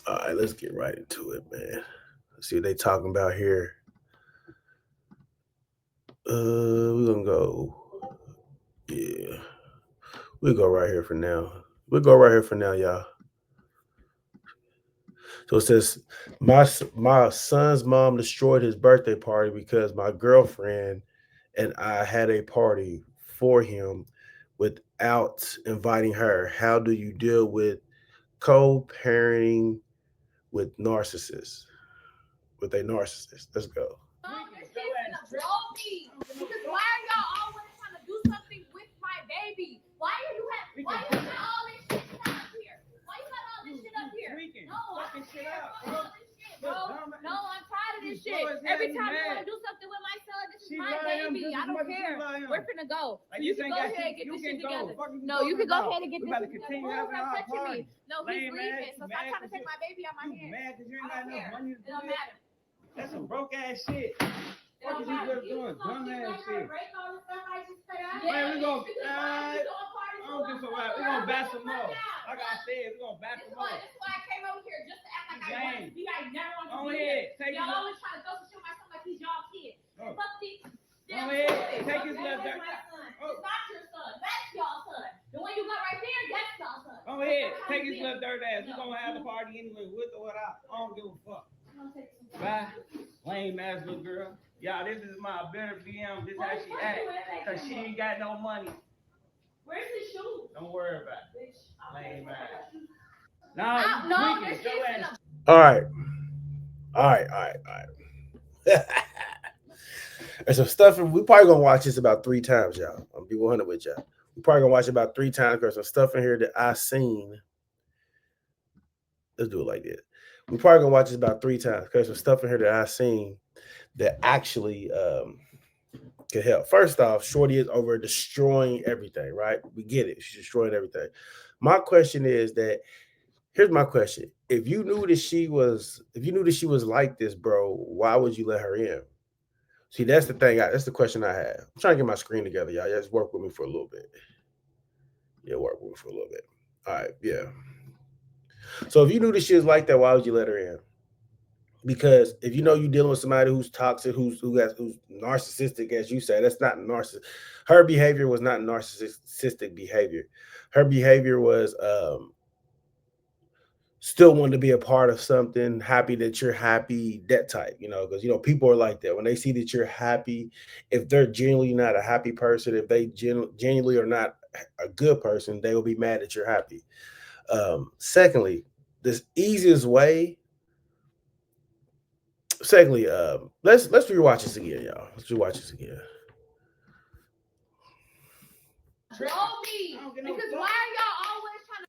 All right, let's get right into it, man. Let's see what they talking about here. We're gonna go. Yeah, we'll go right here for now. We'll go right here for now, y'all. So it says my son's mom destroyed his birthday party because my girlfriend and I had a party for him without inviting her. How do you deal with co-parenting with narcissists? With a narcissist. Let's go. This shit's gonna blow me. Because why are y'all always trying to do something with my baby? Why are you why you got all this shit up here? Why you got all this shit up here? No, I don't care about all this shit, bro. No, I'm tired of this shit. Every time you want to do something with my son, this is my baby. I don't care. We're finna go. You can go ahead and get this shit together. No, you can go ahead and get this shit together. Stop touching me. No, he's leaving. So stop trying to take my baby out my hand. I don't care. It don't matter. That's some broke ass shit. What is you doing? Dumb ass shit. Man, we gonna I don't give a fuck. We gonna bash some more. Like I said, we gonna bash some more. That's why I came over here just to act like I want to be. I never want to Go be. ahead. Y'all always trying to go to show my son like he's y'all kid. Fuck these. Go ahead. Take his left dirt. It's not your son. That's y'all son. The one you got right there, that's y'all son. Go ahead. Take his left dirt ass. We gonna have the party anyway, with or without. I don't give a fuck. Bye. Lame ass little girl. Y'all, this is my better BM. This how she act. Cause she ain't got no money. Where's his shoes? Don't worry about it. Lame ass. No, this shit's All right. There's some stuff. We probably gonna watch this about 3 times, y'all. I'm gonna be 100 with y'all. We probably gonna watch it about 3 times because some stuff in here that I seen. Let's do it like this. We probably gonna watch this about 3 times because some stuff in here that I seen that actually could help. First off, Shorty is over destroying everything, right? We get it. She's destroying everything. My question is that here's my question. If you knew that she was like this, bro, why would you let her in? See, that's the thing. That's the question I have. I'm trying to get my screen together, y'all. Just work with me for a little bit. Yeah, work with me for a little bit. All right, yeah. So if you knew that she was like that, why would you let her in? Because if you know you're dealing with somebody who's toxic, who's narcissistic, as you say, that's not narcissistic. Her behavior was not narcissistic behavior. Her behavior was still wanting to be a part of something, happy that you're happy, that type, because people are like that. When they see that you're happy, if they're genuinely not a happy person, if they genuinely are not a good person, they will be mad that you're happy. Secondly, this easiest way. Secondly, let's rewatch this again, y'all. Let's rewatch this again. Blow me. Because why are y'all always trying to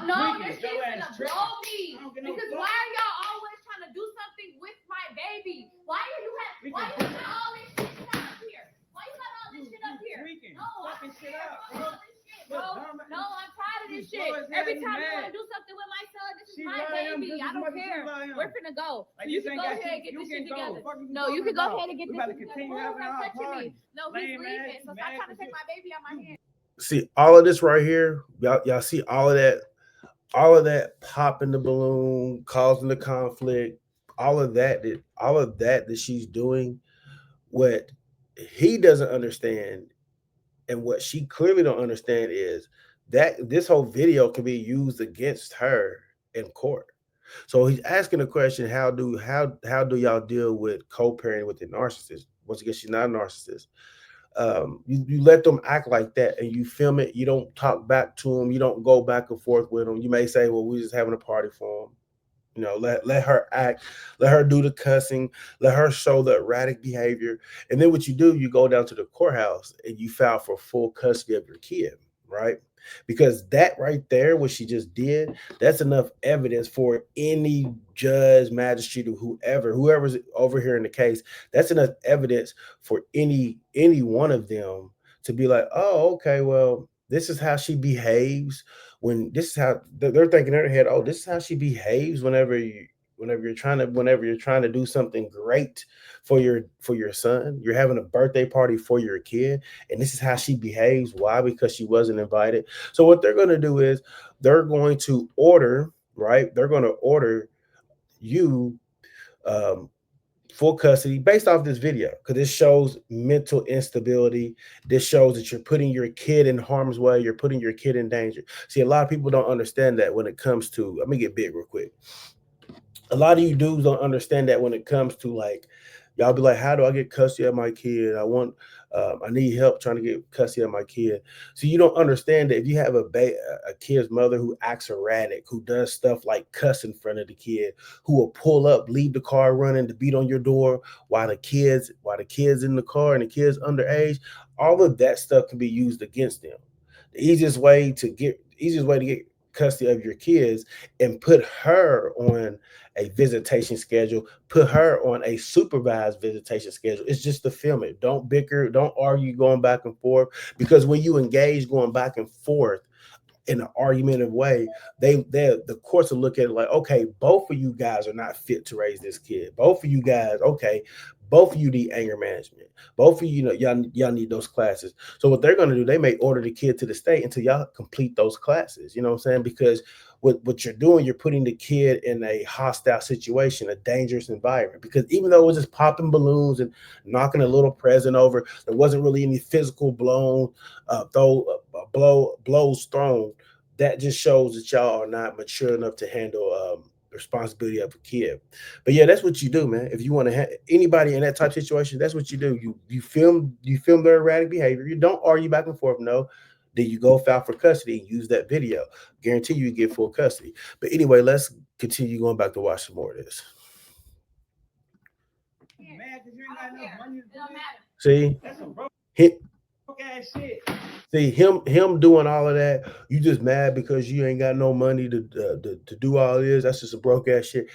No, this shit's gonna blow me. Because why are y'all always trying to do something with my baby? Why are you got all this shit up here? Why you got all this shit up here? No, I don't care about all this shit, bro. No, I'm tired of this shit. Every time you want to do something with my son, this is my baby. I don't care. We're finna go. You can go ahead and get this shit together. No, you can go ahead and get this shit together. Stop touching me. No, he's leaving. So stop trying to take my baby out my hand. See all of this right here, y'all see all of that popping the balloon, causing the conflict, all of that she's doing. What he doesn't understand, and what she clearly don't understand, is that this whole video can be used against her in court. So he's asking the question: how do y'all deal with co-parenting with the narcissist? Once again, she's not a narcissist. You let them act like that and you film it. You don't talk back to them. You don't go back and forth with them. You may say, well, we're just having a party for them. Let her act, let her do the cussing, let her show the erratic behavior. And then what you do, you go down to the courthouse and you file for full custody of your kid, right? Because that right there, what she just did, that's enough evidence for any judge, magistrate, or whoever's over here in the case. That's enough evidence for any one of them to be like, oh, okay, well, this is how she behaves. When this is how they're thinking in their head, oh, this is how she behaves whenever you're trying to do something great for your son. You're having a birthday party for your kid, and this is how she behaves. Why? Because she wasn't invited. So what they're going to do is they're going to order, right? They're going to order you full custody based off this video because this shows mental instability. This shows that you're putting your kid in harm's way. You're putting your kid in danger. See, a lot of people don't understand that when it comes to, let me get big real quick. A lot of you dudes don't understand that when it comes to like, y'all be like, how do I get custody of my kid? I need help trying to get custody of my kid. So you don't understand that if you have a kid's mother who acts erratic, who does stuff like cuss in front of the kid, who will pull up, leave the car running to beat on your door while the kids in the car and the kids underage, all of that stuff can be used against them. The easiest way to get custody of your kids and put her on a visitation schedule, put her on a supervised visitation schedule. It's just to film it. Don't bicker, don't argue going back and forth. Because when you engage going back and forth in an argumentative way, the courts will look at it like, okay, both of you guys are not fit to raise this kid. Both of you guys, okay, both of you need anger management. Both of you, y'all need those classes. So what they're going to do, they may order the kid to the state until y'all complete those classes. You know what I'm saying? Because what you're doing, you're putting the kid in a hostile situation, a dangerous environment. Because even though it was just popping balloons and knocking a little present over, there wasn't really any physical blows thrown. That just shows that y'all are not mature enough to handle the responsibility of a kid. But yeah, that's what you do, man. If you want to have anybody in that type of situation, that's what you do. You film their erratic behavior. You don't argue back and forth. No, then you go file for custody and use that video. Guarantee you get full custody. But anyway, let's continue going back to watch some more of this. Man, because you ain't got enough money to do it. See, That's some broke ass shit. See him doing all of that. You just mad because you ain't got no money to do all this. That's just a broke ass shit.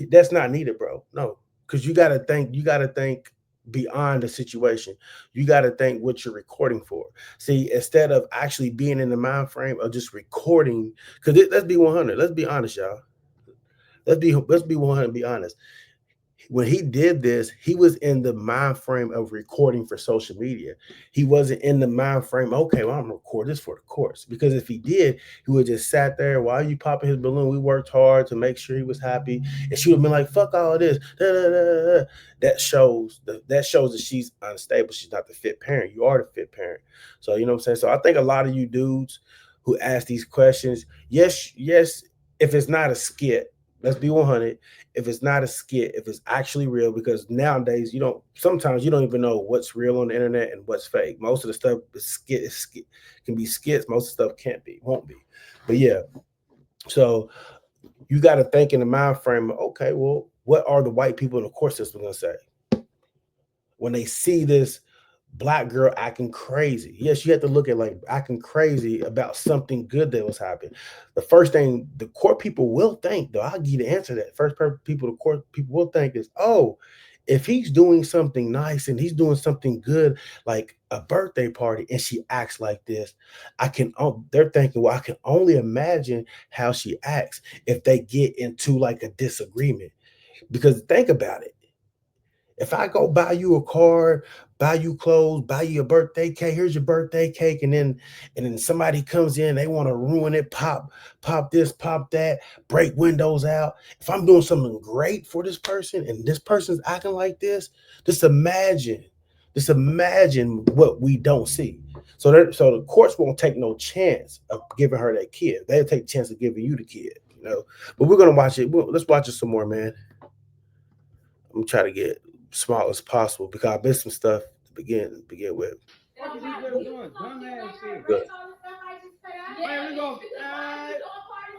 That's not needed, bro. No, because you gotta think. You gotta think beyond the situation. You gotta think what you're recording for. See, instead of actually being in the mind frame of just recording, because let's be 100. Let's be honest, y'all. Let's be 100. Be honest. When he did this, he was in the mind frame of recording for social media. He wasn't in the mind frame, okay, well, I'm gonna record this for the course. Because if he did, he would just sat there while you popping his balloon. We worked hard to make sure he was happy. And she would have been like, fuck all of this. Da, da, da, da. That shows that she's unstable. She's not the fit parent. You are the fit parent. So you know what I'm saying? So I think a lot of you dudes who ask these questions, yes, if it's not a skit, let's be 100. If it's not a skit, if it's actually real, because nowadays sometimes you don't even know what's real on the internet and what's fake. Most of the stuff is skit can be skits. Most of the stuff won't be. But yeah, so you got to think in the mind frame, okay, well, what are the white people in the court system going to say when they see this black girl acting crazy? Yes, you have to look at like acting crazy about something good that was happening. The first thing the court people will think, though, I'll give you the answer to that. First people the court people will think is, oh, if he's doing something nice and he's doing something good, like a birthday party, and she acts like this, they're thinking, well, I can only imagine how she acts if they get into like a disagreement. Because think about it. If I go buy you a card, buy you clothes, buy you a birthday cake, here's your birthday cake, and then somebody comes in, they want to ruin it, pop this, pop that, break windows out. If I'm doing something great for this person and this person's acting like this, just imagine what we don't see. So the courts won't take no chance of giving her that kid. They'll take a chance of giving you the kid, But we're gonna watch it. Let's watch it some more, man. I'm gonna try to get small as possible because I missed some stuff to begin with. What is he really doing? Dumbass shit. Good. Man, we gonna, I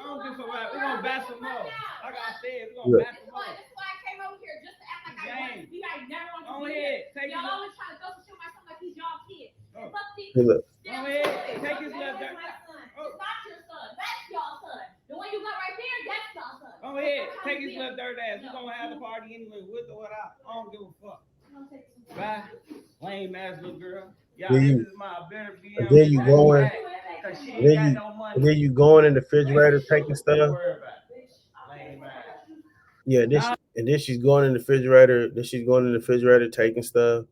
don't give a fuck. We're gonna bat some more. Like I said, we're gonna bat some more. That's why I came over here just to act like I wanted to be like never on Go ahead. Y'all always trying to go to shit my son like he's y'all kid. Fuck these. Hey, look. Go ahead. Take his left. It's not your son. That's y'all son. The one you got right there, that's y'all son. Go ahead. Take his little dirt ass. We're gonna have the party anyway, with or without. I don't give a fuck. Bye. Lame ass little girl. Y'all, this is my better BM. And then you going, and then you going in the refrigerator taking stuff. Yeah, and then she's going in the refrigerator. Then she's going in the refrigerator taking stuff.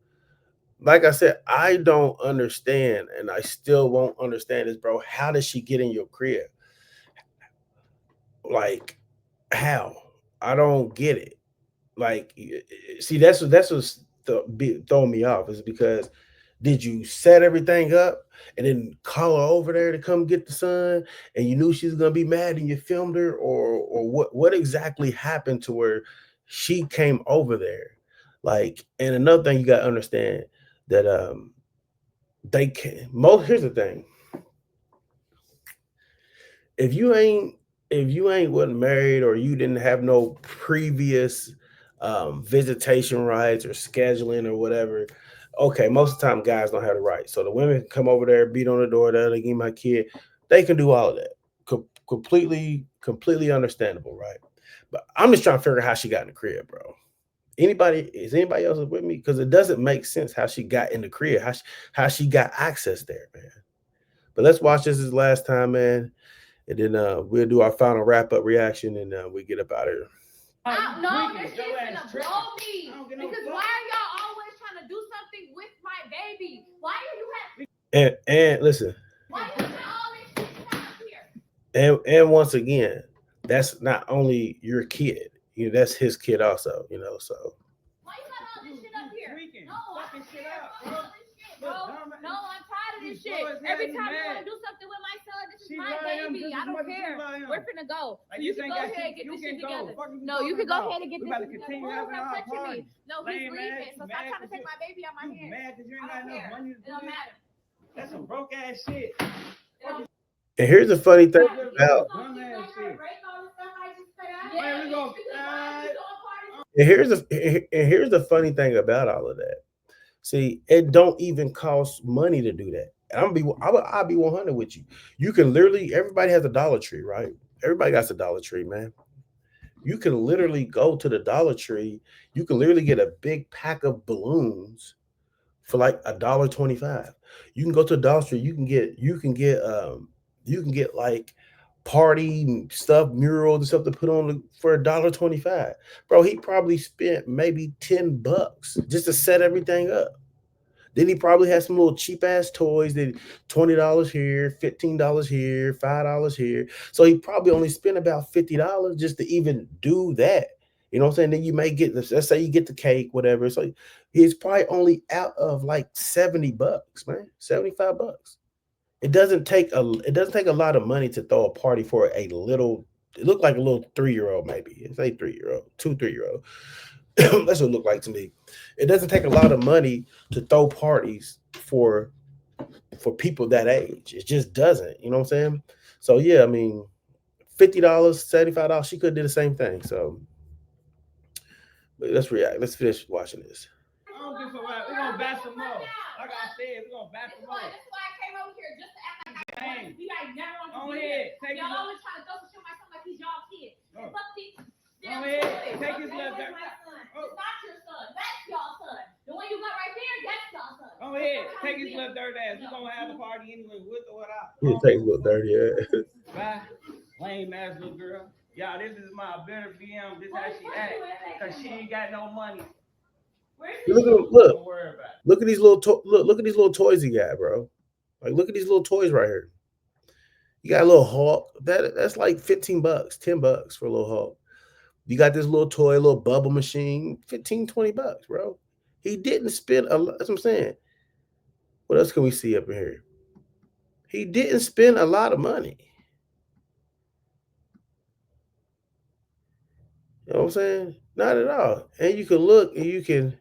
Like I said, I don't understand, and I still won't understand this, bro. How does she get in your crib? Like, How? I don't get it. Like, see, that's what's throwing me off is because did you set everything up and then call her over there to come get the son, and you knew she was gonna be mad and you filmed her, or what exactly happened to where she came over there? Like, and another thing you gotta understand that they can most here's the thing. If you ain't if you ain't wasn't married or you didn't have no previous visitation rights or scheduling or whatever, okay, most of the time guys don't have the right. So the women can come over there, beat on the door, that give my kid. They can do all of that. Completely understandable, right? But I'm just trying to figure out how she got in the crib, bro. Anybody else with me? Because it doesn't make sense how she got in the crib, how she got access there, man. But let's watch this last time, man. And then we'll do our final wrap up reaction, and we get up out of here. No, this shit's gonna blow me. Because why are y'all always trying to do something with my baby? Why are you and listen. Why you have all this shit out here? And once again, that's not only your kid, that's his kid also, so. Why you got all this shit up here? No, fucking shit up, bro. No, I'm tired of this shit. Every time you want to do something with my son, this is my baby. I don't care. We're finna go. You can go ahead and get this shit together. No, you can go ahead and get this shit together. Stop touching me. No, he's leaving. So stop trying to take my baby out my hands. Mad because you ain't got enough money to do it don't matter. That's some broke ass shit. And here's the funny thing about and here's the funny thing about all of that. See, it don't even cost money to do that. And I'll be 100 with you. You can literally, everybody has a Dollar Tree, right? Everybody got a Dollar Tree, man. You can literally go to the Dollar Tree. You can literally get a big pack of balloons for like $1.25. You can go to the Dollar Tree. You can get like party stuff, murals and stuff to put on for $1.25. Bro, he probably spent maybe $10 just to set everything up. Then he probably had some little cheap ass toys that $20 here, $15 here, $5 here. So he probably only spent about $50 just to even do that. You know what I'm saying? Then you may get this, let's say you get the cake, whatever. So he's probably only out of like $70, man, $75. It doesn't take a lot of money to throw a party for a little, it looked like a little 3-year-old, maybe. It's a 3-year-old, 2-3-year-old. That's what it looked like to me. It doesn't take a lot of money to throw parties for people that age. It just doesn't. You know what I'm saying? So yeah, I mean, $50, $75, she could do the same thing. So but let's react. Let's finish watching this. I don't give a fuck. We're gonna bash some more. Like I said, we're gonna bash some more. That's why I came over here just to act like I want to be like never want to Go be ahead. here. Y'all always trying to throw some shit my son like he's y'all kid. Fuck these. Go ahead. Take his little dirt. It's not your son. That's y'all son. The one you got right there, that's y'all son. Go ahead. Take his little dirt ass. We're gonna have the party anyway, with or without. Yeah, take his little dirty ass. Bye. Lame ass little girl. Y'all, this is my better BM. This how she act. Cause she ain't got no money. Look at these little toys he got, bro. Like, look at these little toys right here. You got a little Hulk. That's like $15, $10 for a little Hulk. You got this little toy, little bubble machine, $15, $20, bro. He didn't spend a lot. That's what I'm saying. What else can we see up in here? He didn't spend a lot of money. You know what I'm saying? Not at all. And you can look and you can.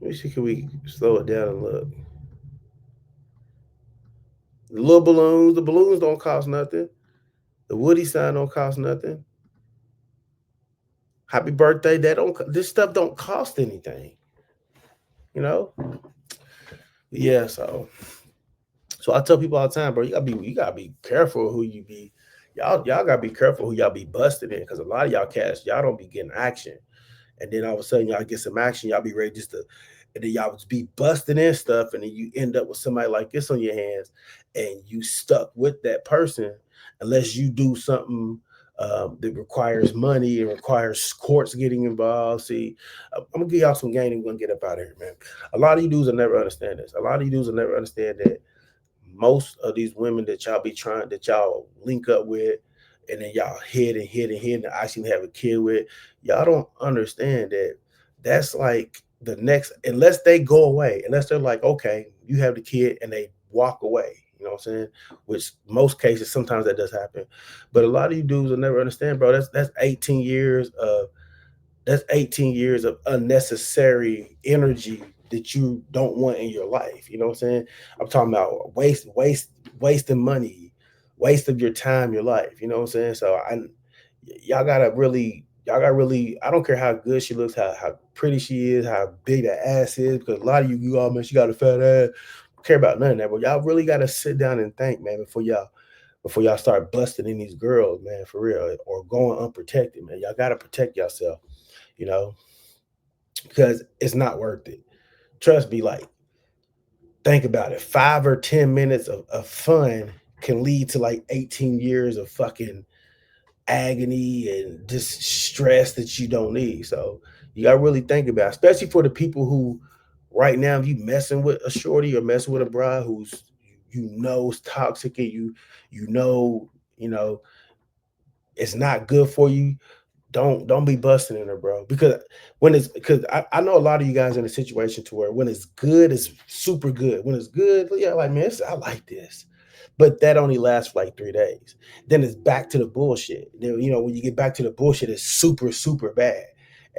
Let me see, can we slow it down and look? The little balloons, the balloons don't cost nothing. The Woody sign don't cost nothing. Happy birthday. This stuff don't cost anything. You know? Yeah, so I tell people all the time, bro, you gotta be careful who you be. Y'all gotta be careful who y'all be busted in, because a lot of y'all cats, y'all don't be getting action. And then all of a sudden y'all get some action, y'all be ready just to, and then y'all just be busting in stuff, and then you end up with somebody like this on your hands, and you stuck with that person unless you do something that requires money and requires courts getting involved. See, I'm gonna give y'all some game and we're gonna get up out of here, man. A lot of you dudes will never understand this. A lot of you dudes will never understand that most of these women that y'all link up with, and then y'all hit and actually have a kid with, y'all don't understand that that's like the next, unless they go away, unless they're like, okay, you have the kid and they walk away. You know what I'm saying? Which most cases, sometimes that does happen. But a lot of you dudes will never understand, bro. That's 18 years of unnecessary energy that you don't want in your life. You know what I'm saying? I'm talking about wasting money, waste of your time, your life. You know what I'm saying? So y'all gotta really, I don't care how good she looks, how pretty she is, how big that ass is, because a lot of you all, man, she got a fat ass. Don't care about none of that, but y'all really gotta sit down and think, man, before y'all start busting in these girls, man, for real, or going unprotected, man. Y'all gotta protect yourself, you know, because it's not worth it. Trust me, like, think about it. 5 or 10 minutes of fun can lead to like 18 years of fucking agony and just stress that you don't need. So you gotta really think about it, especially for the people who right now, if you messing with a shorty or messing with a bride who's, you know, is toxic, and you know, you know, it's not good for you. Don't be busting in her, bro. Because I know a lot of you guys in a situation to where when it's good, it's super good. When it's good, yeah, like, man, I like this. But that only lasts for like 3 days. Then it's back to the bullshit. Then, you know, when you get back to the bullshit, it's super, super bad.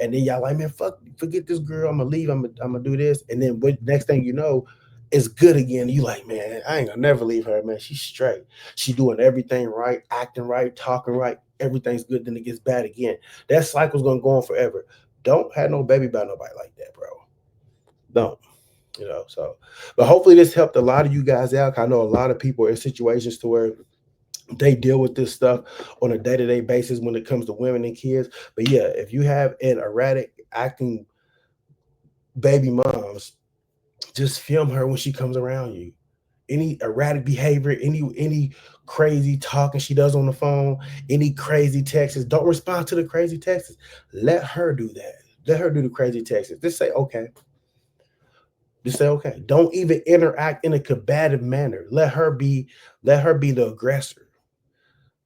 And then y'all like, man, forget this girl. I'm gonna leave. I'm gonna do this. And then next thing you know, it's good again. You like, man, I ain't gonna never leave her, man. She's straight. She doing everything right, acting right, talking right. Everything's good. Then it gets bad again. That cycle's gonna go on forever. Don't have no baby by nobody like that, bro. Don't. You know, so, but hopefully this helped a lot of you guys out. I know a lot of people are in situations to where they deal with this stuff on a day-to-day basis when it comes to women and kids. But yeah, if you have an erratic acting baby moms, just film her when she comes around you. Any erratic behavior, any crazy talking she does on the phone, any crazy texts, don't respond to the crazy texts. Let her do that. Let her do the crazy texts. Just say okay. Just say okay. Don't even interact in a combative manner. Let her be the aggressor.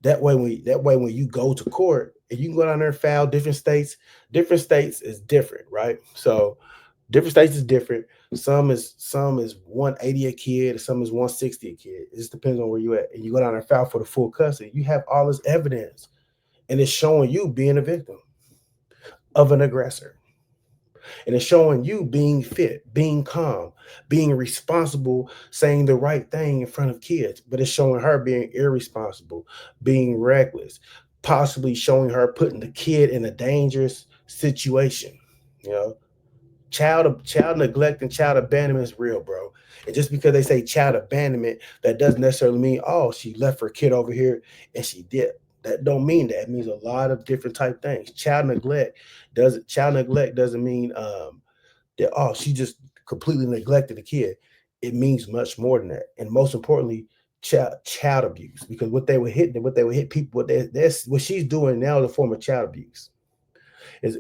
That way when you go to court and you can go down there and file different states is different, right? So different states is different. Some is 180 a kid, some is 160 a kid. It just depends on where you at. And you go down there and file for the full custody. You have all this evidence, and it's showing you being a victim of an aggressor. And it's showing you being fit, being calm, being responsible, saying the right thing in front of kids. But it's showing her being irresponsible, being reckless, possibly showing her putting the kid in a dangerous situation. You know, child neglect and child abandonment is real, bro. And just because they say child abandonment, that doesn't necessarily mean, oh, she left her kid over here and she did. That don't mean that. It means a lot of different type things. Child neglect doesn't mean that, oh, she just completely neglected the kid. It means much more than that. And most importantly, child abuse. Because what they would hit people, what she's doing now is a form of child abuse. Is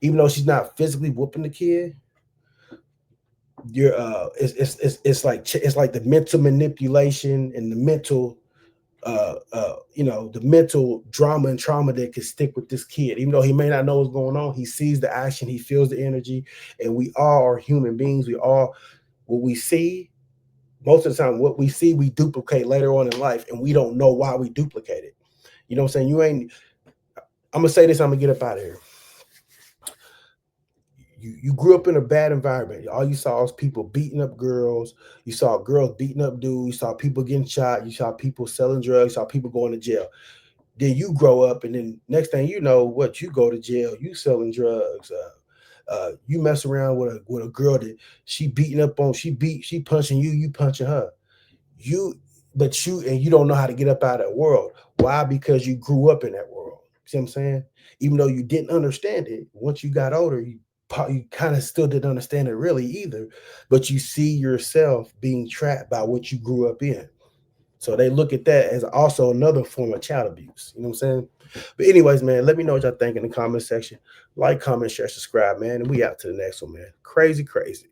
even though she's not physically whooping the kid, you're it's like the mental manipulation and the mental the mental drama and trauma that can stick with this kid. Even though he may not know what's going on, he sees the action, he feels the energy, and we all are human beings. We all, what we see, most of the time, what we see, we duplicate later on in life, and we don't know why we duplicate it. You know what I'm saying? I'm gonna say this, I'm gonna get up out of here. You grew up in a bad environment. All you saw was people beating up girls. You saw girls beating up dudes. You saw people getting shot. You saw people selling drugs. You saw people going to jail. Then you grow up, and then next thing you know, you go to jail. You selling drugs. You mess around with a girl that she beating up on. She punching you. You punching her. You don't know how to get up out of that world. Why? Because you grew up in that world. See what I'm saying? Even though you didn't understand it, once you got older, you kind of still didn't understand it really either, but you see yourself being trapped by what you grew up in. So they look at that as also another form of child abuse. You know what I'm saying? But anyways, man, let me know what y'all think in the comment section. Like, comment, share, subscribe, man. And we out to the next one, man. Crazy, crazy.